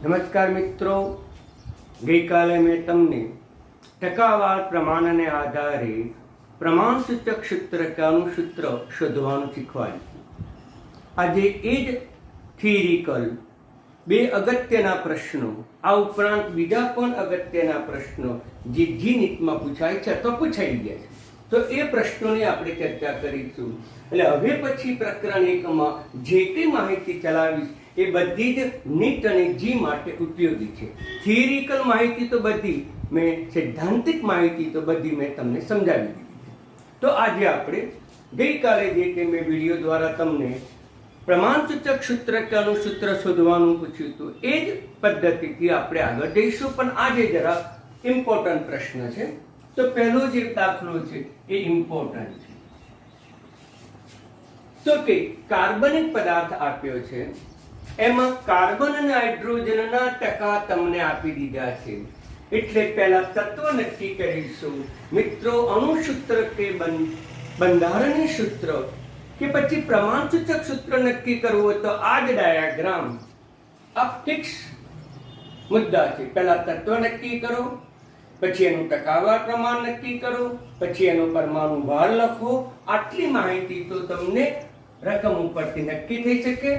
નમસ્કાર મિત્રો, ગઈકાલે મેં તમને ટકાવાર પ્રમાણને આધારે પ્રમાણસૂચક સૂત્ર કે અણુસૂત્ર શોધવાનું શીખવાડ્યું. આજે એ જ થિયરિકલ બે અગત્યના પ્રશ્નો, આ ઉપરાંત બીજા પણ અગત્યના પ્રશ્નો જે નીટમાં પૂછાય છે અથવા પૂછાઈ ગયા છે, તો એ પ્રશ્નોની આપણે ચર્ચા કરીશું. એટલે હવે પછી પ્રકરણ 1 માં જે કંઈ માહિતી ચલાવીશ એ બધી જ નીટ અને જી માટે ઉપયોગી છે. થિયરિકલ માહિતી તો બધી મેં, સૈદ્ધાંતિક માહિતી તો બધી મેં તમને સમજાવી દીધી છે. તો આજે આપણે ગઈકાલે જે કે મેં વિડીયો દ્વારા તમને પ્રમાણસૂચક સૂત્ર કે અણુસૂત્ર શોધવાનું પૂછ્યું હતું, એ જ પદ્ધતિથી આપણે આગળ જઈશું. પણ આજે જરા ઇમ્પોર્ટન્ટ પ્રશ્ન છે. તો પહેલો જે દાખલો છે એ ઇમ્પોર્ટન્ટ છે. તો કે કાર્બનિક પદાર્થ આપ્યો છે, એમાં કાર્બન અને હાઇડ્રોજનના ટકા તમને આપી દીધા છે. એટલે પહેલા તત્વ નક્કી કરીશું. મિત્રો, અણુસૂત્ર કે બંધારણીય સૂત્ર કે પછી પ્રમાણસૂચક સૂત્ર નક્કી કરવું હોય તો આ જ ડાયાગ્રામ આ ફિક્સ મુદ્દા છે. પહેલા તત્વ નક્કી કરો, પછી એનું ટકાવાર પ્રમાણ નક્કી કરો, પછી એનો પરમાણુ ભાર લખો. આટલી માહિતી તો તમને રકમ ઉપરથી નક્કી થઈ શકે.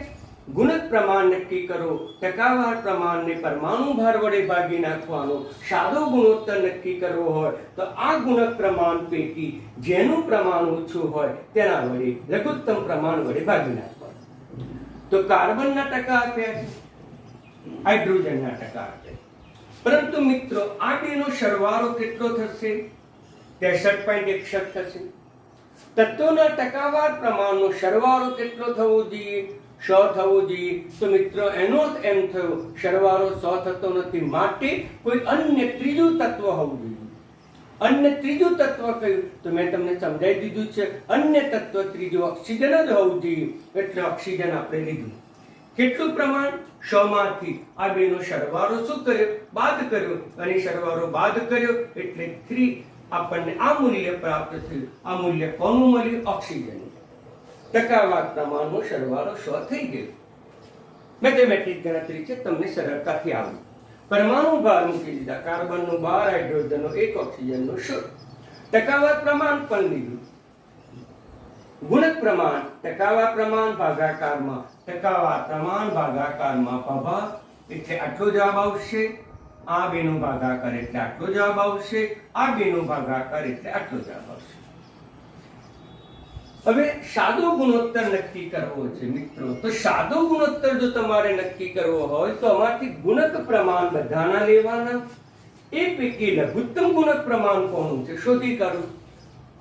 ગુણક પ્રમાણ નક્કી કરો, ટકાવાર પ્રમાણને પરમાણુ ભાર વડે ભાગી નાખવાનો. સાદો ગુણોત્તર નક્કી કરવો હોય તો આ ગુણક પ્રમાણ પૈકી જેનું પ્રમાણ ઓછું હોય તેના વડે લઘુત્તમ પ્રમાણ વડે ભાગી નાખવાનું. તો કાર્બનના ટકા આપ્યા છે, હાઇડ્રોજનના ટકા આપ્યા છે. પરંતુ મિત્રો, આ બેનો સરવાળો કેટલો થશે? 63.61 થશે. તત્વોના ટકાવાર પ્રમાણનો સરવાળો કેટલો થવો જોઈએ? 100 થવો જોઈએ. તો મિત્રો, એનો અર્થ એમ થયો સરવાળો 100 થતો નથી, માટે કોઈ અન્ય ત્રીજું તત્વ હોવું જોઈએ. અન્ય ત્રીજું તત્વ કયું? તો મેં તમને સમજાવી દીધું છે. અન્ય તત્વ ત્રીજું ઓક્સિજન જ હોવું જોઈએ. એટલે ઓક્સિજન આપણે લીધું. કેટલું પ્રમાણ? 100 માંથી આ બેનો સરવાળો શું કર્યો? બાદ કર્યો. અને સરવાળો બાદ કર્યો એટલે 3 આપણને આ મૂલ્ય પ્રાપ્ત થયું. આ મૂલ્ય કોનું મળ્યું? ઓક્સિજન. ટકાવાર પ્રમાણનો સરવાળો 100 થઈ ગયો. મેથેમેટિક ગણતરી છે, તમને સરળતાથી આવડે. પરમાણુ ભાર મૂકી દીધા. કાર્બનનો 12, હાઇડ્રોજનનો 1, ઓક્સિજનનો 16. ટકાવાર પ્રમાણ પણ લીધું. ગુણક પ્રમાણ, ટકાવાર પ્રમાણ ભાગાકારમાં, ટકાવાર પ્રમાણ ભાગાકારમાં પભા એટલે આટલો જવાબ આવશે. આ બેનો ભાગાકાર એટલે આટલો જવાબ આવશે. આ બેનો ભાગાકાર એટલે આટલો જવાબ આવશે. હવે સાદો ગુણોત્તર નક્કી કરવો છે મિત્રો. તો સાદો ગુણોત્તર જો તમારે નક્કી કરવો હોય તો આમાંથી ગુણક પ્રમાણ બધાના લેવાના. એ પૈકી લઘુત્તમ ગુણક પ્રમાણ કોનું છે શોધી કાઢો.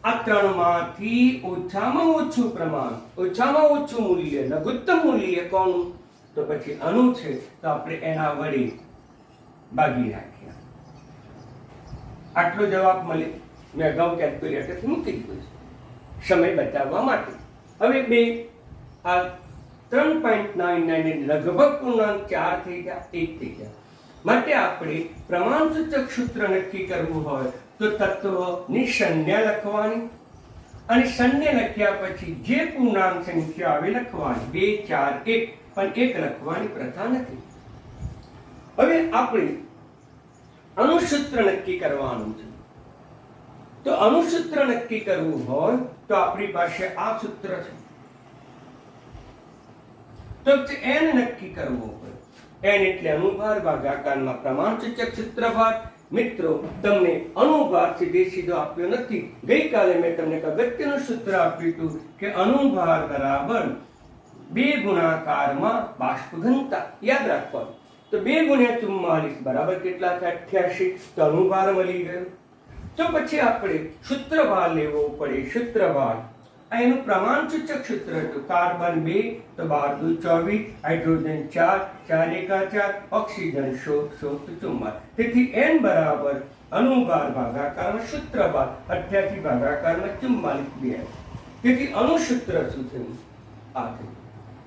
આ ત્રણમાંથી ઓછામાં ઓછું પ્રમાણ, ઓછામાં ઓછું મૂલ્ય, લઘુત્તમ મૂલ્ય કોનું? તો પછી અણુ છે. તો આપણે એના વડે ભાગી નાખ્યા. આટલો જવાબ મળે. મેં અગાઉ કેલ્ક્યુલેટર મૂકી દીધું છે સમય બચાવવા માટે. હવે બે આ 3.99 લગભગ પૂર્ણાંક 4 થઈ ગયા, 1 થઈ ગયા. માટે આપણે પ્રમાણસૂચક સૂત્ર નક્કી કરવું હોય તો તત્વની સંજ્ઞા લખવાની, અને સંજ્ઞા લખ્યા પછી જે પૂર્ણાંક સંખ્યા આવે લખવાની. 2, 4, 1. પણ 1 લખવાની પ્રથા નથી. હવે આપણે અણુસૂત્ર નક્કી કરવાનું છે. તો અણુસૂત્ર નક્કી કરવું હોય તો આપણી પાસે આ સૂત્ર છે. તો n નક્કી કરવો હોય. n એટલે અણુભાર ભાગાકારમાં પ્રમાણસૂચક સૂત્રભાર. મિત્રો, તમને અણુભાર સીધો આપ્યો નથી. ગઈકાલે મેં તમને એક અગત્યનું સૂત્ર આપ્યું હતું કે અણુભાર બરાબર 2 ગુણાકારમાં બાષ્પ ઘનતા. યાદ રાખવાનું. તો 2 ગુણ્યા 44 બરાબર કેટલા થાય? 88. તો અણુભાર મળી ગયો. તો પછી આપણે સૂત્રભાર લેવો પડે. સૂત્રભાર એનું પ્રમાણસૂચક સૂત્ર હતું. કાર્બન 2 તો 12 × 2 = 24, હાઇડ્રોજન 4, 4 × 4, ઓક્સિજન 16, 16 × 44. તેથી n બરાબર અણુભાર ભાગાકારમાં સૂત્રભાર 88 ભાગાકારમાં 44. તેથી અણુસૂત્ર શું થયું? આ થયું.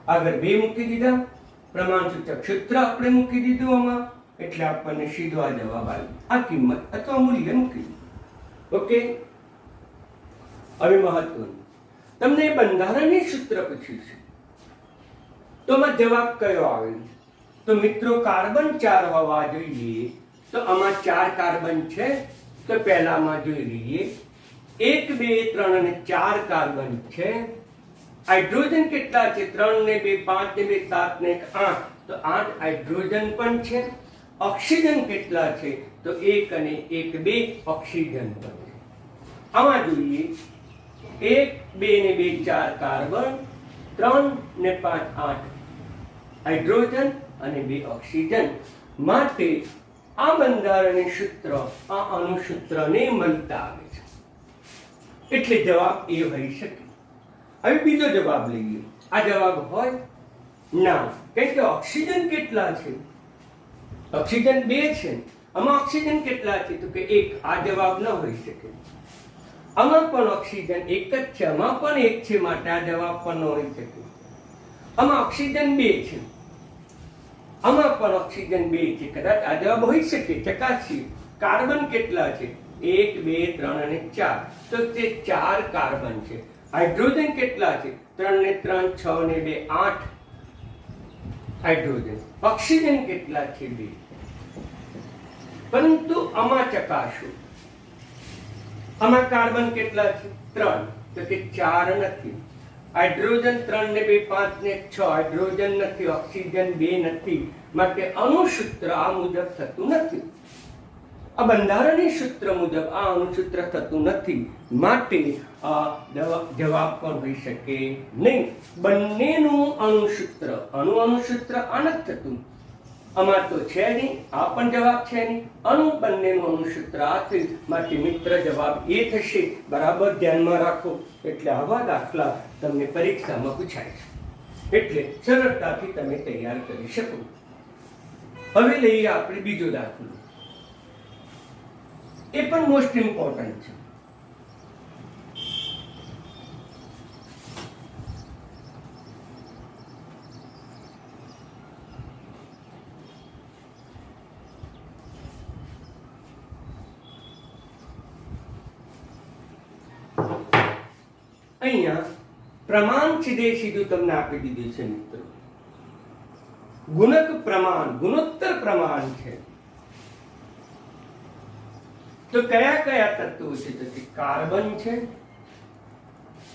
આગળ 2 મૂકી દીધા. પ્રમાણસૂચક સૂત્ર આપણે મૂકી દીધું આમાં. એટલે આપણને સીધો આ જવાબ આવ્યો. આ કિંમત અથવા મૂલ્ય મૂકી દીધું. ઓકે. હવે મહત્વનું, તમને બંધારણીય સૂત્ર પૂછ્યું છે તો એમાં જવાબ કયો આવે? તો મિત્રો કાર્બન 4 હોવા જોઈએ. તો આમાં 4 કાર્બન છે. તો પહેલામાં જોઈ લઈએ. 1 2 3 અને 4 કાર્બન છે. હાઇડ્રોજન કેટલા છે? 3 ને 2 5 ને 2 7 ને 1 8. તો 8 હાઇડ્રોજન પણ છે. ઓક્સિજન કેટલા છે? તો 1 અને 1 2 ઓક્સિજન પણ છે. આમાં જોઈએ 1 2 ને 2 4 કાર્બન, 3 ને 5 8 હાઇડ્રોજન અને 2 ઓક્સિજન. માટે આ બંધારણીય સૂત્ર આ અણુસૂત્રને મળતા આવે છે. એટલે જવાબ એ હોઈ શકે. હવે બીજો જવાબ લઈએ. આ જવાબ હોય ના, કારણ કે ઓક્સિજન કેટલા છે? ઓક્સિજન 2 છે. આમાં ઓક્સિજન કેટલા છે? તો કે 1. આ જવાબ ન હોઈ શકે. આમાં પણ ઓક્સિજન 1 જ છે, આમાં પણ 1 છે, માટે આ જવાબ પણ ન હોઈ શકે. આમાં ઓક્સિજન 2 છે, આમાં પણ ઓક્સિજન 2 છે, કદાચ આ જવાબ હોઈ શકે. ચકાસીએ. કાર્બન કેટલા છે? 1 2 3 અને 4. તો તે 4 કાર્બન છે. હાઇડ્રોજન કેટલા છે? 3 ને 3 6 ને 2 8 હાઇડ્રોજન. ઓક્સિજન કેટલા છે? 2. પરંતુ આમાં ચકાસો. આમાં કાર્બન કેટલા છે? 3. તો કે 4 નથી. હાઇડ્રોજન 3 ને 2 5 ને 6 હાઇડ્રોજન નથી, ઓક્સિજન 2 નથી. માટે અણુસૂત્ર આ મુજબ થતું નથી. આ બંધારણીય સૂત્ર મુજબ આ અણુસૂત્ર થતું નથી. માટે આ જવાબ પણ હોઈ શકે નહીં. બંનેનું અણુસૂત્ર અણુસૂત્ર આ નથી થતું. આમાં તો છે નહીં, આ પણ જવાબ છે નહીં. બંનેનું અણુસૂત્ર આ થયું. માટે મિત્ર જવાબ એ થશે. બરાબર ધ્યાનમાં રાખો. એટલે આવા દાખલા તમને પરીક્ષામાં પૂછાય છે. એટલે સરળતાથી તમે તૈયાર કરી શકો. હવે લઈએ આપણે બીજો દાખલો. એ પણ મોસ્ટ ઇમ્પોર્ટન્ટ છે. અહીંયા પ્રમાણ સીધે સીધું તમને આપી દીધું છે મિત્રો. ગુણક પ્રમાણ, ગુણોત્તર પ્રમાણ છે. તો કયા કયા તત્વો છે? તો કે કાર્બન છે,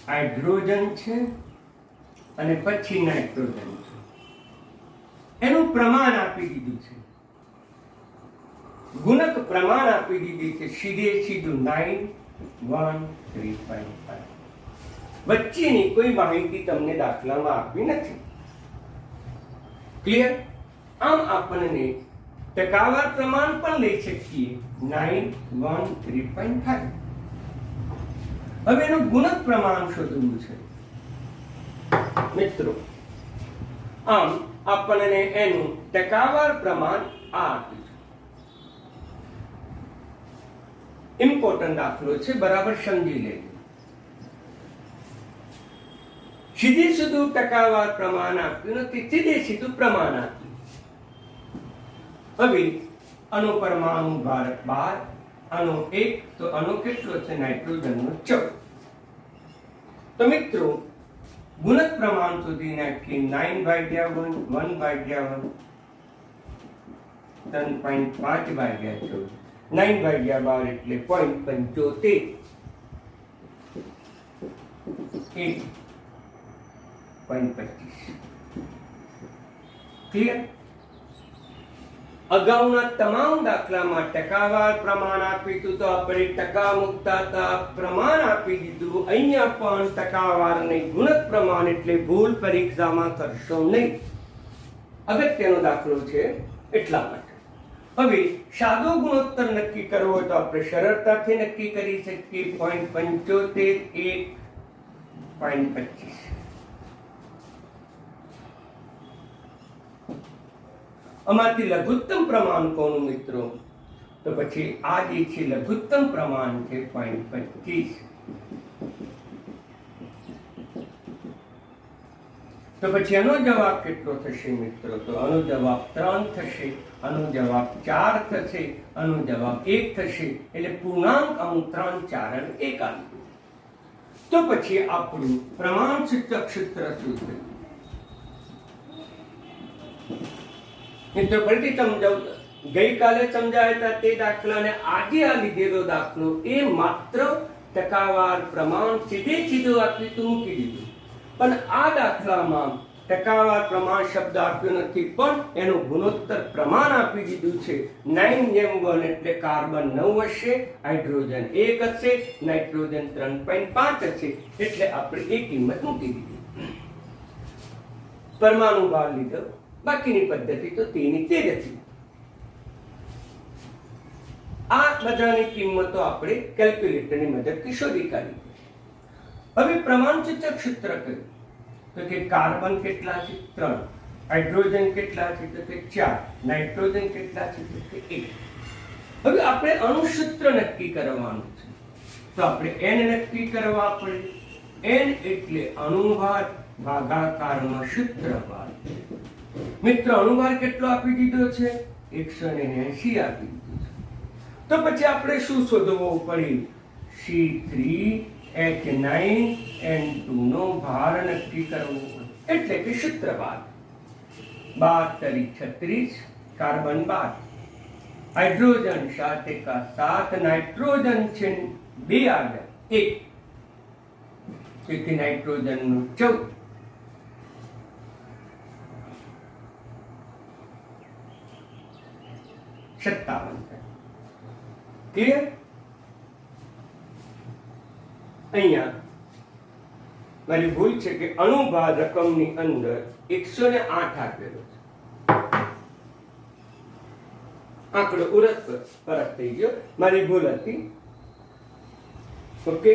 હાઇડ્રોજન છે અને પછી નાઇટ્રોજન છે. એનું પ્રમાણ આપી દીધું છે. ગુણક પ્રમાણ આપી દીધી છે સીધે સીધું 9 1 3.5. વચ્ચેની કોઈ માહિતી તમને દાખલામાં આપી નથી. ક્લિયર? આમ આપણને ટકાવાર પ્રમાણ પણ લઈ શકીએ 9 1 3.5. હવે એનું ગુણક પ્રમાણ શોધવું છે મિત્રો. આમ આપણને એનું ટકાવાર પ્રમાણ આ આપ્યું છે. ઇમ્પોર્ટન્ટ દાખલો છે, બરાબર સમજી લેજો. સીધે સીધું ટકાવાર પ્રમાણ આપ્યું નથી, સીધે સીધું પ્રમાણ આપ્યું. હવે અણુ પરમાણુ ભાર 12, અણુ 1. તો અણુ કેટલો છે? નાઇટ્રોજનનો 14. તો મિત્રો ગુણક પ્રમાણ સુધી નાખી 9/1 1/1 3.5/14 9/12 એટલે 0.75 1.25. ક્લિયર? અગાઉના તમામ દાખલામાં ટકાવાર પ્રમાણ આપ્યું હતું, તો આપણે ટકા મૂકતા હતા, પ્રમાણ આપી દીધું. અહીંયા પણ ટકાવાર નહીં, ગુણક પ્રમાણ. એટલે ભૂલ પરીક્ષામાં કરશો નહીં. અગત્યનો દાખલો છે એટલા માટે. હવે સાદો ગુણોત્તર નક્કી કરવો હોય તો આપણે સરળતાથી નક્કી કરી શકીએ. 0.75 1.25. આમાંથી લઘુત્તમ પ્રમાણ કોનું મિત્રો? તો પછી આ જે છે લઘુત્તમ પ્રમાણ છે 0.25. તો પછી આનો જવાબ કેટલો થશે મિત્રો? તો આનો જવાબ 3 થશે, આનો જવાબ 4 થશે, આનો જવાબ 1 થશે. એટલે પૂર્ણાંક અણુ 3 4 અને 1 આવ્યું. તો પછી આપણું પ્રમાણ સૂચક સૂત્ર શું થયું? મિત્રો ફરીથી સમજાવું, ગઈકાલે સમજાવ્યા હતા તે દાખલાને આજે આ લીધેલો દાખલો એ માત્ર ટકાવાર પ્રમાણ સીધું આપ્યું તું મૂકી દીધું, પણ આ દાખલામાં ટકાવાર પ્રમાણ શબ્દ આપ્યો નથી, પણ એનું ગુણોત્તર પ્રમાણ આપી દીધું છે. 9:1 એટલે કાર્બન 9 હશે, હાઇડ્રોજન 1 હશે, નાઇટ્રોજન 3.5 હશે, એટલે આપણે એ કિંમત મૂકી દીધી. પરમાણુ ભાર લીધો, બાકીની પદ્ધતિ તો તેની તે જ હતી. આ બધાની કિંમતો આપણે કેલ્ક્યુલેટરની મદદથી શોધી કાઢી. હવે પ્રમાણ સૂચક સૂત્ર કયું? તો કે કાર્બન કેટલા છે? 3. હાઇડ્રોજન કેટલા છે? તો કે 4. નાઇટ્રોજન કેટલા છે? તો કે 1. હવે આપણે અણુસૂત્ર નક્કી કરવાનું છે, તો આપણે n નક્કી કરવા પડે. n એટલે અણુભાર ભાગાકારમાં સૂત્રભાર. મિત્રો અણુભાર કેટલો આપી દીધો છે? 180 આપી દીધો છે. તો પછી આપણે શું શોધવું પડે? C3H9N2 નો ભાર નક્કી કરવો પડે, એટલે કે સૂત્રભાર. 12 36, કાર્બન 12, હાઇડ્રોજન 7 × 7, નાઇટ્રોજન છે 2 આગળ 1, તેથી નાઇટ્રોજન નું 14. ક્લિયર? અહીંયા મારી ભૂલ છે કે અણુભાર રકમની અંદર 108 આપેલો છે. આંકડો ઉરત પરત થઈ ગયો, મારી ભૂલ હતી. ઓકે,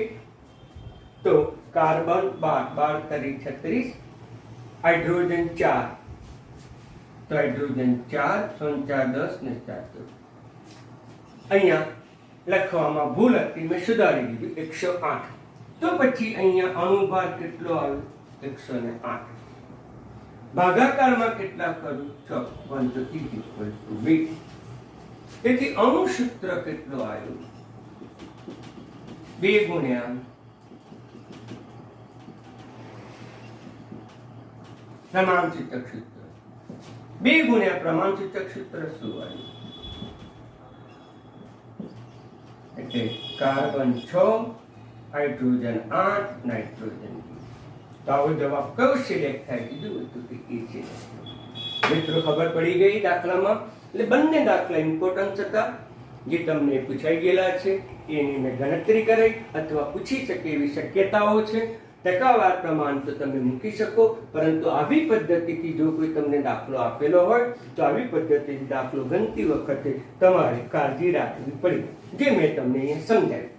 તો કાર્બન 12 36, હાઇડ્રોજન 4, તો હાઇડ્રોજન 4 4 10 ને 4. અહીંયા લખવામાં ભૂલ હતી, મેં સુધારી દીધું 108. તો પછી અહીંયા અણુભાર કેટલો આવ્યો? 108. ભાગાકારમાં કેટલા કરું? 6. 1 તો = 2. તેથી અણુસૂત્ર કેટલો આવ્યો? 2 ગુણ્યા પ્રમાણસૂચક સૂત્ર. 2 ગુણ્યા પ્રમાણસૂચક સૂત્ર શું આવ્યું? એટલે કાર્બન 6, હાઇડ્રોજન 8, નાઇટ્રોજન 2. તો આવો જવાબ કયો સિલેક્ટ થાય? કીધું હતું કે એ છે. મિત્રો ખબર પડી ગઈ દાખલામાં? એટલે બંને દાખલા ઇમ્પોર્ટન્ટ હતા, જે તમને પૂછાઈ ગયેલા છે એની મેં ગણતરી કરી અથવા પૂછી શકે એવી શક્યતાઓ છે. ટકાવાર પ્રમાણ તો તમે મૂકી શકો, પરંતુ આવી પદ્ધતિથી જો કોઈ તમને દાખલો આપેલો હોય તો આવી પદ્ધતિથી દાખલો ગણતી વખતે તમારે કાળજી રાખવી પડે, જે મેં તમને અહીંયા સમજાવ્યું.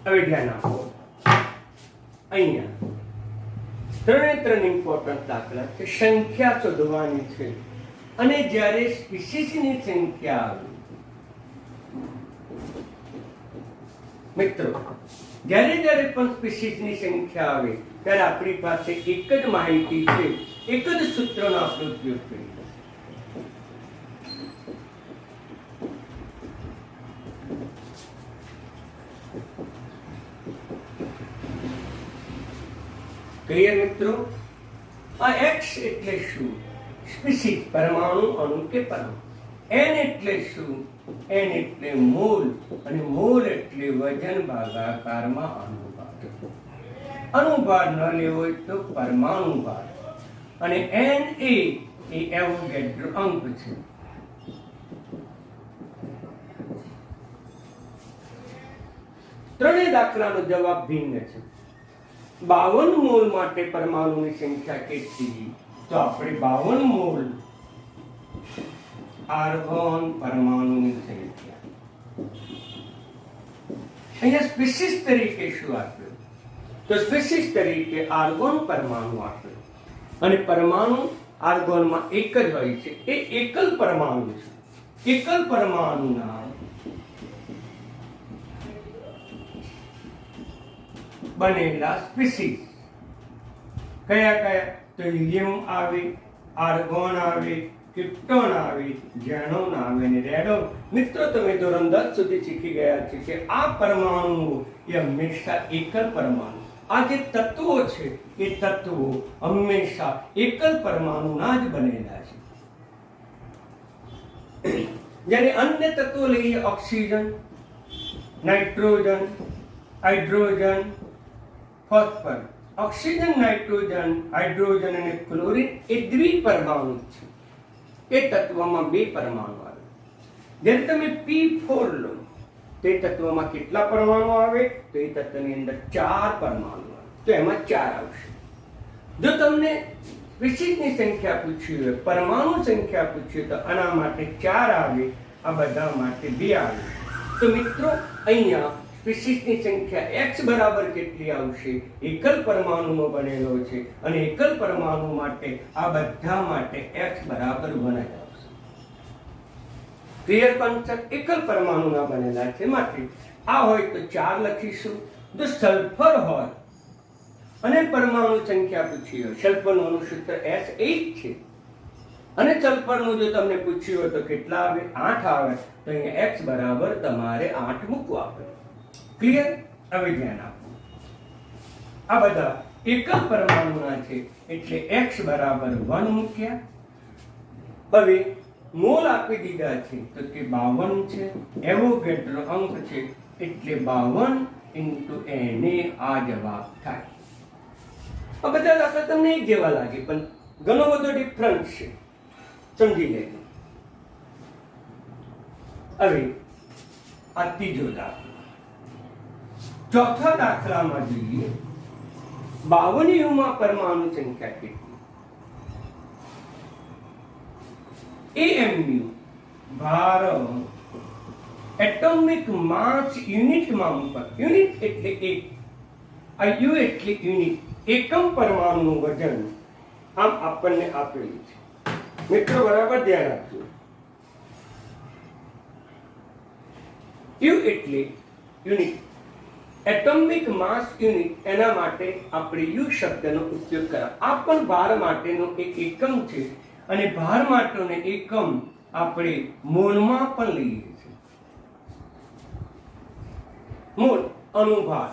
હવે ધ્યાન આપો, અહીંયા 3 ઇમ્પોર્ટન્ટ દાખલા છે. સંખ્યા શોધવાની છે, અને જ્યારે સ્પીસીસની સંખ્યા આવે, મિત્રો જ્યારે પણ સ્પીસીસની સંખ્યા આવે ત્યારે આપણી પાસે એક જ માહિતી છે, એક જ સૂત્રનો આપણે ઉપયોગ કરીએ. ક્લિયર મિત્રો? આ x એટલે શું? સ્પીસીસ, પરમાણુ, અણુ કે પરમાણુ. n એટલે શું? n એટલે મોલ, અને મોલ એટલે વજન ભાગાકારમાં અણુભાર. અણુભાર ન લેવો હોય તો પરમાણુ ભાર, અને n એ એવોગેડ્રો અંક છે. ત્રણેય દાખલાનો જવાબ ભિન્ન છે. 52 મોલ માટે પરમાણુની સંખ્યા કેટલી? તો આપણે 52 મોલ આર્ગોન પરમાણુની સંખ્યા. અહીંયા સ્પીસીસ તરીકે શું આપ્યું? તો સ્પીસીસ તરીકે આર્ગોન પરમાણુ આપ્યો, અને પરમાણુ આર્ગોનમાં એક જ હોય છે, એ એકલ પરમાણુ છે. એકલ પરમાણુના બનેલા સ્પીસીસ કયા કયા? તો હિલિયમ આવે, આર્ગોન આવે, ક્રિપ્ટોન આવે, ઝેનોન આવે અને રેડોન. મિત્રો, તમે ધોરણ 10 સુધી શીખી ગયા છે કે આ પરમાણુઓ એ હંમેશા એકલ પરમાણુ, આ જે તત્વો છે એ તત્વો હંમેશા એકલ પરમાણુના જ બનેલા છે. જ્યારે અન્ય તત્વો લઈએ oxygen, nitrogen, hydrogen, phosphor. Oxygen, nitrogen, hydrogen અને ક્લોરીન એ દ્વિપરમાણુ છે. એ તત્વમાં બે પરમાણુ આવે. જ્યારે તમે P4 લો તો એ તત્વમાં કેટલા પરમાણુ આવે? તો એ તત્વની અંદર 4 પરમાણુ આવે. તો એમાં 4 આવશે. જો તમને સ્પીસીસની સંખ્યા પૂછી હોય, પરમાણુ સંખ્યા પૂછી હોય, તો આના માટે 4 આવે, આ બધા માટે 2 આવે. તો મિત્રો, અહીંયા સ્પીસીસની સંખ્યા x બરાબર કેટલી આવશે? એકલ પરમાણુનો બનેલો છે અને એકલ પરમાણુ માટે આ બધા માટે x બરાબર 1 જ આવશે. Clear concept? એકલ પરમાણુના બનેલા છે માટે આ હોય તો 4 લખીશું. જો સલ્ફર હોય અને પરમાણુ સંખ્યા પૂછી હોય, સલ્ફરનું અણુસૂત્ર S8 છે અને સલ્ફરનું જો તમને પૂછ્યું હોય તો કેટલા આવે? 8 આવે. તો અહીંયા x બરાબર તમારે 8 મૂકવા પડે. ક્લિયર? હવે ધ્યાન આપો, આ બધા એકલ પરમાણુના છે એટલે x બરાબર 1 મૂક્યા. હવે મોલ આપી દીધા છે તો કે 52 છે. એવોગેડ્રો અંક છે એટલે 52 into Na આ જવાબ થાય. આ બધા દાખલા તમને એક જેવા લાગે પણ ઘણો બધો ડિફરન્સ છે, સમજી લેજો. હવે આ ત્રીજો દાખલો. ચોથા દાખલામાં જોઈએ 52 યુમાં પરમાણુ સંખ્યા કેટલી? AMU ભાર એટોમિક માસ યુનિટમાં મૂકવા. યુનિટ એટલે એક, આ યુ એટલે યુનિટ, એકમ પરમાણુનું વજન આમ આપણને આપેલું છે. મિત્રો, બરાબર ધ્યાન આપજો. યુ એટલે યુનિટ, એટોમિક માસ યુનિટ, એના માટે આપણે યુ શબ્દનો ઉપયોગ કરા. આ પણ ભાર માટેનો એક એકમ છે અને ભાર માટેનો એકમ આપણે મોલમાં પણ લઈએ છીએ. મોલ અણુભાર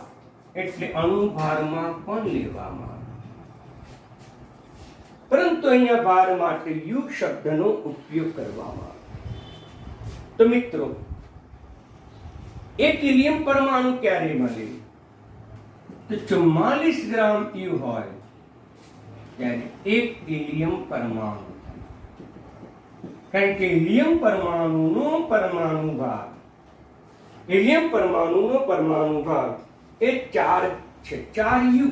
એટલે અણુભારમાં પણ લેવામાં આવે, પરંતુ અહીંયા ભાર માટે યુ શબ્દનો ઉપયોગ કરવામાં આવે. તો મિત્રો, એક હિલિયમ પરમાણુ ક્યારે મળે? તો 44 ગ્રામ યુ હોય ત્યારે એક હિલિયમ પરમાણુ. કારણ કે હિલિયમ પરમાણુનો પરમાણુ ભાગ, હિલિયમ પરમાણુનો પરમાણુ ભાગ એ 4 છે, 4 યુ.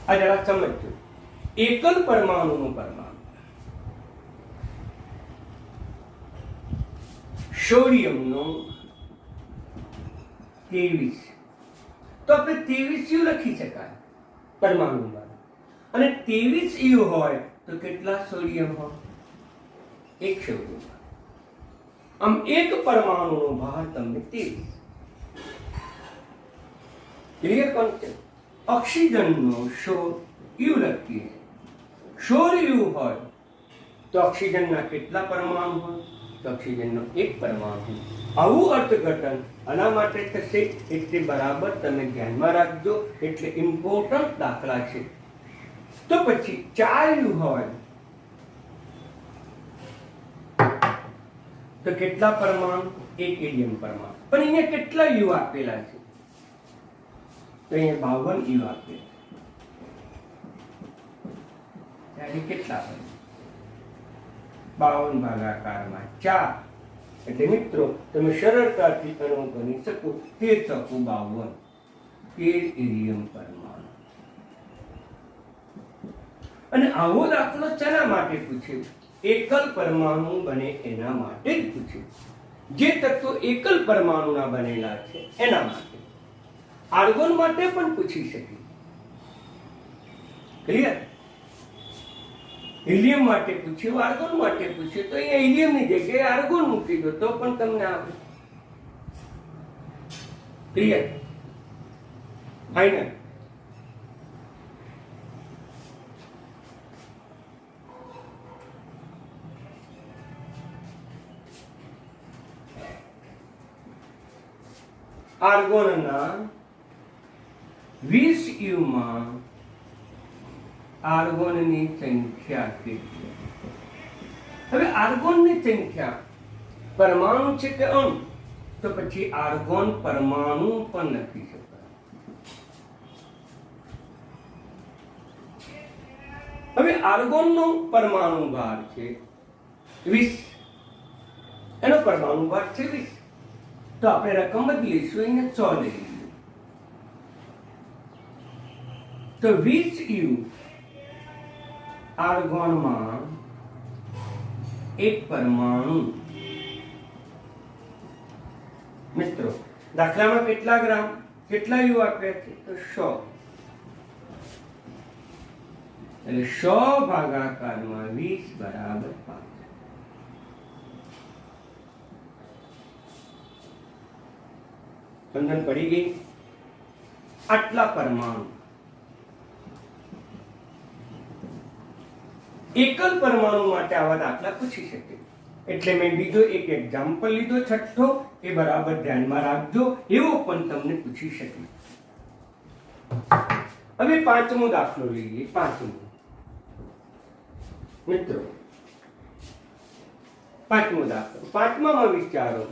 આ જરા સમજો. એકલ પરમાણુનો પરમાણુ, સોડિયમનો 23, તો આપણે 23 યુ લખી શકાય પરમાણુમાં. અને 23 યુ હોય તો કેટલા સોડિયમ હોય? 1 સોડિયમ. આમ એક પરમાણુનો ભાર તમને 23. Clear concept? ઓક્સિજનનો 16 યુ લખીએ. 16 યુ હોય તો ઓક્સિજનના કેટલા પરમાણુ હોય? તો ઓક્સિજનનો 1 પરમાણુ. આવું અર્થઘટન આના માટે થશે એટલે બરાબર તમે ધ્યાનમાં રાખજો. એટલે ઇમ્પોર્ટન્ટ દાખલા છે. તો પછી 4 યુ હોય તો કેટલા પરમાણુ? 1 હિલિયમ પરમાણુ. પણ અહીંયા કેટલા યુ આપેલા છે? તો અહીંયા 52 યુ આપેલા. ત્યારે કેટલા બને? 52 ભાગાકારમાં 4. એટલે મિત્રો, તમે સરળતાથી અણુ ગણી શકો. 13 × 52, 13 હિલિયમ પરમાણુ. અને આવો દાખલો શેના માટે પૂછ્યો? એકલ પરમાણુ બને એના માટે જ પૂછ્યું. જે તત્વો એકલ પરમાણુના બનેલા છે એના માટે. આર્ગોન માટે પણ પૂછી શકે. ક્લિયર? હિલિયમ માટે પૂછ્યું, આર્ગોન માટે પૂછ્યું, તો અહીંયા હિલિયમની જગ્યાએ આર્ગોન મૂકી દો તો પણ તમને આવે. ક્લિયર? ફાઇનલ. આર્ગોનના 20 યુમાં આર્ગોનની સંખ્યા કેટલી? હવે આર્ગોનની સંખ્યા પરમાણુ છે કે અણુ? તો પછી આર્ગોન પરમાણુ પણ લખી શકાય. હવે આર્ગોનનો પરમાણુ ભાર છે 20, એનો પરમાણુ ભાર છે 20. તો આપણે રકમ બદલીશું, અહીંયા 100 લઈ લઈએ. તો 20 યુ આર્ગોનમાં એક પરમાણુ. મિત્રો દાખલામાં કેટલા ગ્રામ, કેટલા યુ આપ્યા છે? તો 100. એટલે 100 ભાગાકારમાં 20 બરાબર 5. સમજણ પડી ગઈ? આટલા પરમાણુ. એકલ પરમાણુ માટે આવા દાખલા પૂછી શકે. એટલે મેં બીજો એક એક્ઝામ્પલ લીધો, છઠ્ઠો, એ બરાબર ધ્યાનમાં રાખજો, એવો પણ તમને પૂછી શકે. હવે પાંચમો દાખલો લઈએ. મિત્રો પાંચમો દાખલો. પાંચમામાં વિચારો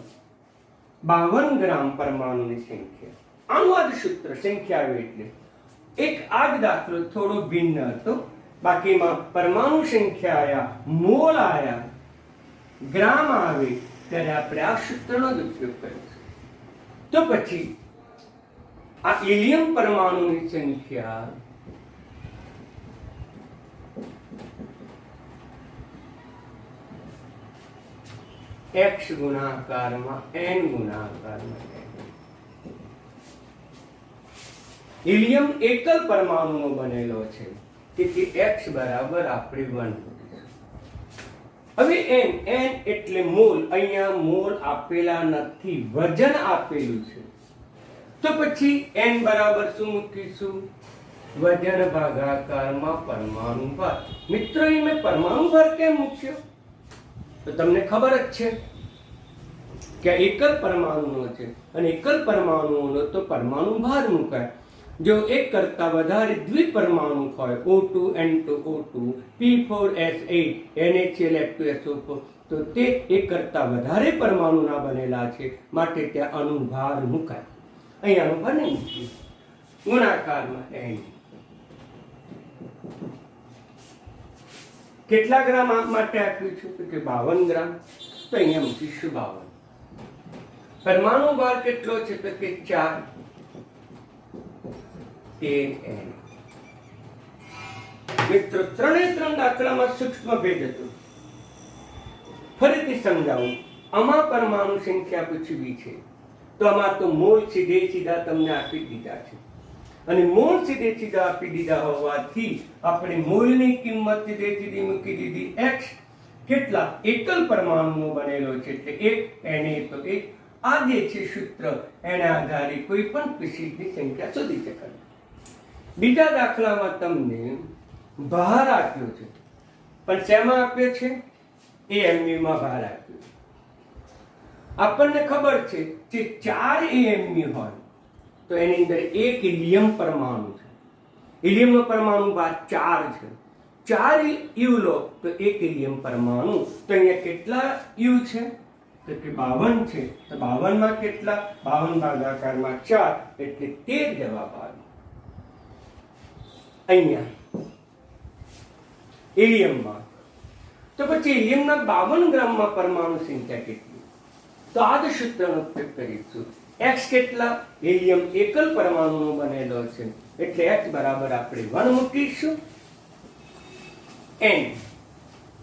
52 ગ્રામ પરમાણુની સંખ્યા. આનું આ જ સૂત્ર, સંખ્યા આવે એટલે. એક આ જ દાખલો થોડો ભિન્ન હતો. બાકીમાં પરમાણુ સંખ્યા આયા, મોલ આયા, ગ્રામ આવે ત્યારે આપણે આ સૂત્રનો જ ઉપયોગ કર્યો છે. તો પછી આ હિલિયમ પરમાણુની સંખ્યા x ગુણાકારમાં n ગુણાકારમાં. હિલિયમ એકલ પરમાણુનો બનેલો છે, તેથી x બરાબર આપણે 1. હવે n એટલે મોલ. અહીંયા મોલ આપેલા નથી, વજન આપેલું છે. તો પછી n બરાબર શું મૂકીશું? વજન ભાગાકારમાં પરમાણુ ભાર. મિત્રો અહીં મેં પરમાણુ ભાર કેમ મૂક્યો? તો તમને ખબર જ છે કે એકલ પરમાણુનો છે, અને એકલ પરમાણુનો તો પરમાણુ ભાર મુકાય. જો એક કરતા વધારે દ્વિપરમાણુ હોય, O2 N2 O2 P4S8 NaCl H2SO4, તો તે એક કરતા વધારે પરમાણુના બનેલા છે, માટે ત્યાં અણુભાર મુકાય. અહીં અણુભાર નહીં મૂકીએ, ગુણાકારમાં n. કેટલા ગ્રામ માટે આપ્યું છે? તો કે 52 ગ્રામ. તો અહીંયા મૂકીશું 52. પરમાણુ ભાર કેટલો છે? તો કે 4. મિત્રો 3 દાખલામાં સૂક્ષ્મ ભેદ હતો. ફરીથી સમજાવું. આમાં પરમાણુ સંખ્યા પૂછવી છે, તો આમાં તો મોલ સીધા તમને આપી દીધા છે, અને મોલ સીધા આપી દીધા હોવાથી આપણે મોલની કિંમત સીધી મૂકી દીધી x. કેટલા? એકલ પરમાણુનો બનેલો છે એટલે 1, Na તો 1. આ જે છે સૂત્ર, એના આધારે કોઈ પણ સ્પીસીસની સંખ્યા શોધી શકાય. બીજા દાખલામાં તમને ભાર આપ્યો છે, પણ શેમાં આપ્યો છે? AMU માં ભાર આપ્યો. આપણને ખબર છે કે 4 AMU હોય તો એની અંદર એક હિલિયમ પરમાણુ છે. હિલિયમનો પરમાણુ ભાર 4 છે. 4 યુ લો તો એક હિલિયમ પરમાણુ. તો અહીંયા કેટલા યુ છે? તો કે 52 છે. તો 52 માં કેટલા? 52 ભાગાકારમાં 4 એટલે 13 જવાબ આવે. અહીંયા હિલિયમમાં. તો પછી હિલિયમના 52 ગ્રામમાં પરમાણુ સંખ્યા કેટલી? તો આ જ સૂત્રનો ઉપયોગ કરીશું. x કેટલા? હિલિયમ એકલ પરમાણુનો બનેલો છે, એટલે x બરાબર આપણે 1 મૂકીશું. n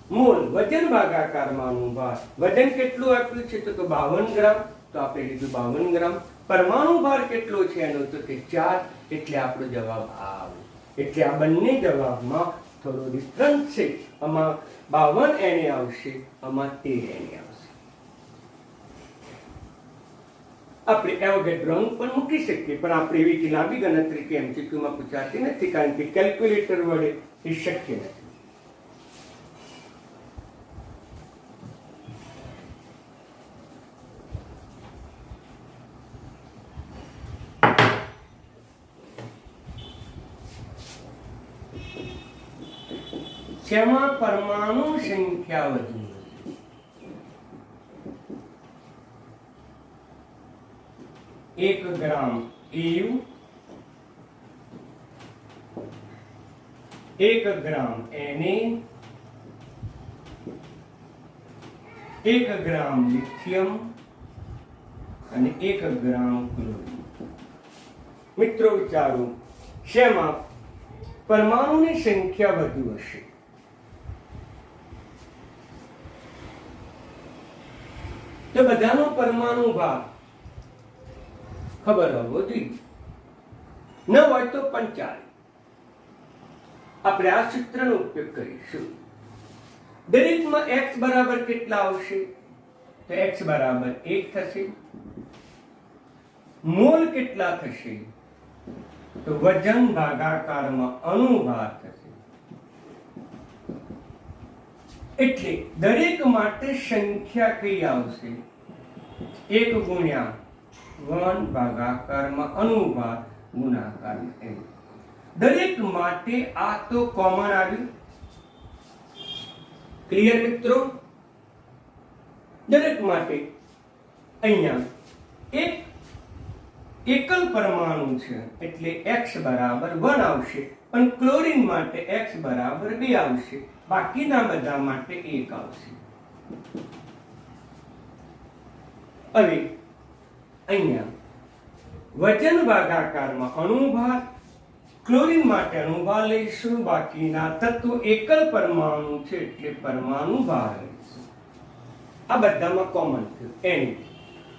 મોલ, વજન ભાગાકારમાં ભાર. વજન કેટલું આપ્યું છે? તો 52 ગ્રામ. તો આપણે લીધું 52 ગ્રામ. પરમાણુ ભાર કેટલો છે એનો? તો કે 4, એટલે આપણો જવાબ આવે. એટલે આ બંને જવાબમાં થોડો ડિફરન્સ છે. આમાં 52 Na આવશે, આમાં 13 Na આવશે. આપણે એવોગેડ્રો પણ મૂકી શકીએ, પણ આપણે એવી લાંબી ગણતરી કે એમસીક્યુમાં પૂછાતી નથી, કારણ કે કેલ્ક્યુલેટર વડે એ શક્ય નથી. જેમાં પરમાણુ સંખ્યા વધુ, 1 ગ્રામ EU, 1 ગ્રામ Na, 1 ગ્રામ લિથિયમ અને 1 ગ્રામ ક્લોરીન. મિત્રો વિચારો, શેમાં પરમાણુની સંખ્યા વધુ હશે? તો બધાનો પરમાણુ ભાગ ખબર હોવો જોઈએ, ન હોય તો પણ ચાલે. આપણે આ સૂત્રનો ઉપયોગ કરીશું. દરેકમાં x બરાબર કેટલા આવશે? તો x બરાબર 1 થશે. મોલ કેટલા થશે? તો વજન ભાગાકારમાં અણુભાર થશે. એટલે દરેક માટે સંખ્યા કઈ આવશે? 1 ગુણ્યા 1 ભાગાકારમાં અણુભાર ગુણાકારમાં n. દરેક માટે આ તો કોમન આવ્યું. ક્લિયર મિત્રો? દરેક માટે અહીંયા એક એકલ પરમાણુ છે એટલે x બરાબર 1 આવશે, પણ ક્લોરીન માટે x બરાબર 2 આવશે, બાકીના બધા માટે 1 આવશે. હવે અહીંયા વજન ભાગાકારમાં અણુભાર, ક્લોરીન માટે અણુભાર લઈશું, બાકીના તત્વો એકલ પરમાણુ છે એટલે પરમાણુ ભાર લઈશું. આ બધામાં કોમન થયું n.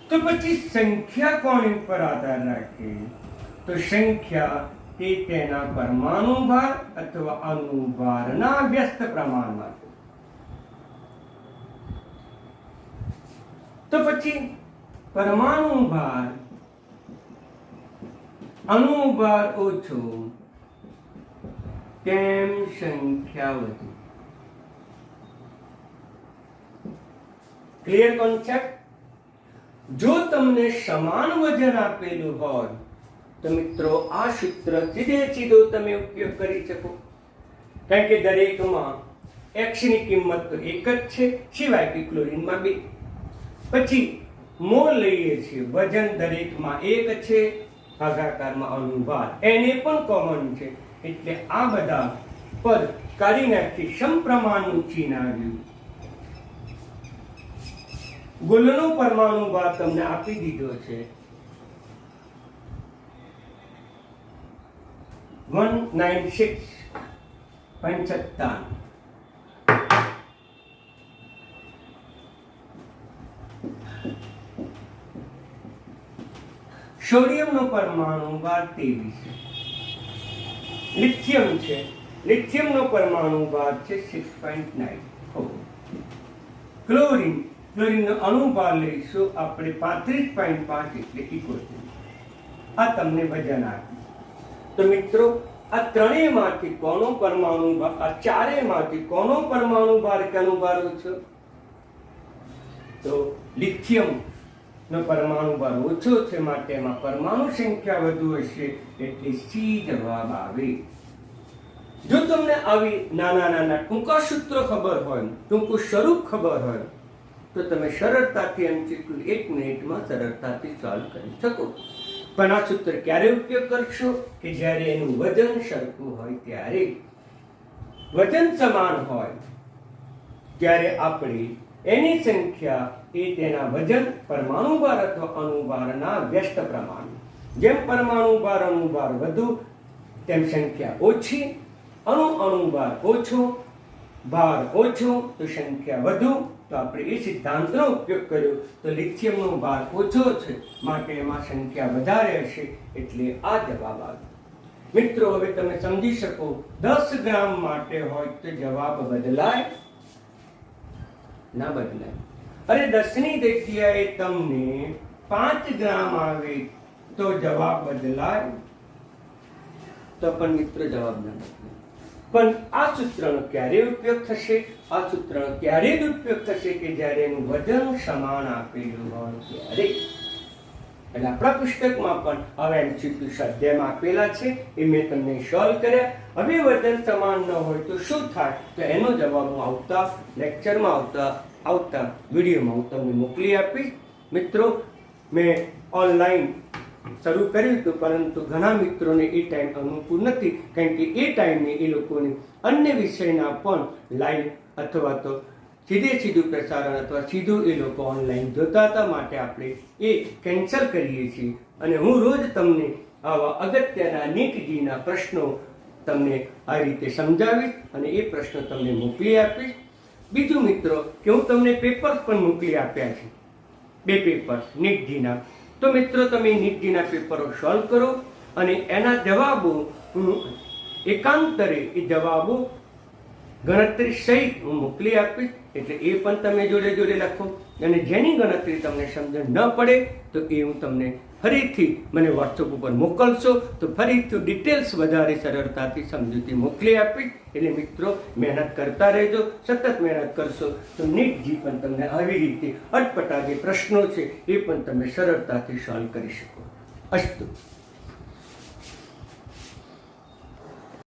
તો પછી સંખ્યા કોની ઉપર આધાર રાખે? તો સંખ્યા તે તેના પરમાણુ ભાર અથવા અણુભારના વ્યસ્ત પ્રમાણમાં. તો પછી પરમાણુ ભાર અણુભાર ઓછો તેમ સંખ્યા વધુ. Clear concept? જો તમને સમાન વજન આપેલું હોય તો મિત્રો આ સૂત્ર સીધો તમે ઉપયોગ કરી શકો, કારણ કે દરેકમાં x ની કિંમત તો 1 જ છે, સિવાય કે ક્લોરીનમાં 2. પછી મોલ લઈએ છીએ, વજન દરેકમાં 1 છે, ભાગાકારમાં અણુભાર એને પણ કોમન છે, એટલે આ બધા પદ કાઢી નાખી સમપ્રમાણનું ચિહ્ન આવ્યું. ગુલનો પરમાણુ ભાર તમને આપી દીધો છે 196.57. સોડિયમનો પરમાણુ ભાર 23. લિથિયમ છે, લિથિયમનો પરમાણુ ભાર છે 6.9. ક્લોરીનનો અણુભાર લઈશું આપણે 35.5 એટલે 71. આ તમને વજન આપ્યું. તો મિત્રો આ ત્રણેયમાંથી કોનો પરમાણુ ભાર, આ ચારેયમાંથી કોનો પરમાણુ ભાર કે અણુભાર ઓછો? તો લિથિયમ નો પરમાણુ ભાર ઓછો છે, માટે એમાં પરમાણુ સંખ્યા વધુ હશે, એટલે સી જવાબ આવે. જો તમને આવી નાના ટૂંકા સૂત્ર ખબર હોય, ટૂંકું સ્વરૂપ ખબર હોય, તો તમે સરળતાથી MCQ 1 મિનિટમાં સરળતાથી સોલ્વ કરી શકો. પણ આ સૂત્ર ક્યારે ઉપયોગ કરશો? કે જ્યારે એનું વજન સરખું હોય ત્યારે. વજન સમાન હોય ત્યારે આપણે એની સંખ્યા એ તેના વજન, પરમાણુ ભાર અથવા અણુભારના વ્યસ્ત પ્રમાણ. જેમ પરમાણુ ભાર અણુભાર વધુ તેમ સંખ્યા ઓછી, અણુભાર ઓછો, ભાર ઓછો તો સંખ્યા વધુ. તો આપણે એ સિદ્ધાંતનો ઉપયોગ કર્યો. તો લિથિયમનો ભાર ઓછો છે, માટે એમાં સંખ્યા વધારે હશે, એટલે આ જવાબ આવ્યો. મિત્રો હવે તમે સમજી શકો, 10 ગ્રામ માટે હોય તો જવાબ બદલાય? ના બદલાય. અરે 10 ની જગ્યાએ તમને 5 ગ્રામ આવે તો જવાબ બદલાય? તો પણ મિત્રો જવાબ ન બદલાય. પણ આ સૂત્રનો ક્યારે ઉપયોગ થશે? આ સૂત્રનો ક્યારે જ ઉપયોગ થશે કે જ્યારે એનું વજન સમાન આપેલું હોય ત્યારે. એટલે આપણા પુસ્તકમાં પણ હવે MCQ સ્વાધ્યાયમાં આપેલા છે, એ મેં તમને સોલ્વ કર્યા. હવે વજન સમાન ન હોય તો શું થાય? તો એનો જવાબ હું આવતા લેક્ચરમાં આવતા વિડીયોમાં હું તમને મોકલી આપીશ. મિત્રો, મેં ઓનલાઈન શરૂ કર્યું હતું, પરંતુ ઘણા મિત્રોને એ ટાઈમ અનુકૂળ નથી, કારણ કે એ ટાઈમે એ લોકોને અન્ય વિષયના પણ લાઈવ અથવા તો સીધું પ્રસારણ અથવા સીધું એ લોકો ઓનલાઈન જોતા હતા. માટે આપણે એ કેન્સલ કરીએ છીએ અને હું રોજ તમને આવા અગત્યના નીટજીના પ્રશ્નો તમને આ રીતે સમજાવીશ અને એ પ્રશ્નો તમને મોકલી આપીશ. બીજું મિત્રો, કે હું તમને પેપર્સ પણ મોકલી આપ્યા છે, 2 પેપર્સ નીટજીના. તો મિત્રો, તમે નીટજીના પેપરો સોલ્વ કરો અને એના જવાબો હું એકાંતરે એ જવાબો ગણતરી સહિત હું મોકલી આપીશ. એટલે એ પણ તમે જોડે જોડે લખો અને જેની ગણતરી તમને સમજણ ન પડે તો એ હું તમને ફરીથી મને વોટ્સઅપ ઉપર મોકલશો તો ફરીથી ડિટેલ્સ વધારે સરળતાથી સમજૂતી મોકલી આપીશ. એટલે મિત્રો, મહેનત કરતા રહેજો. સતત મહેનત કરશો તો નીટજી પણ તમને આવી રીતે અટપટા જે પ્રશ્નો છે એ પણ તમે સરળતાથી સોલ્વ કરી શકો. અસ્તુ.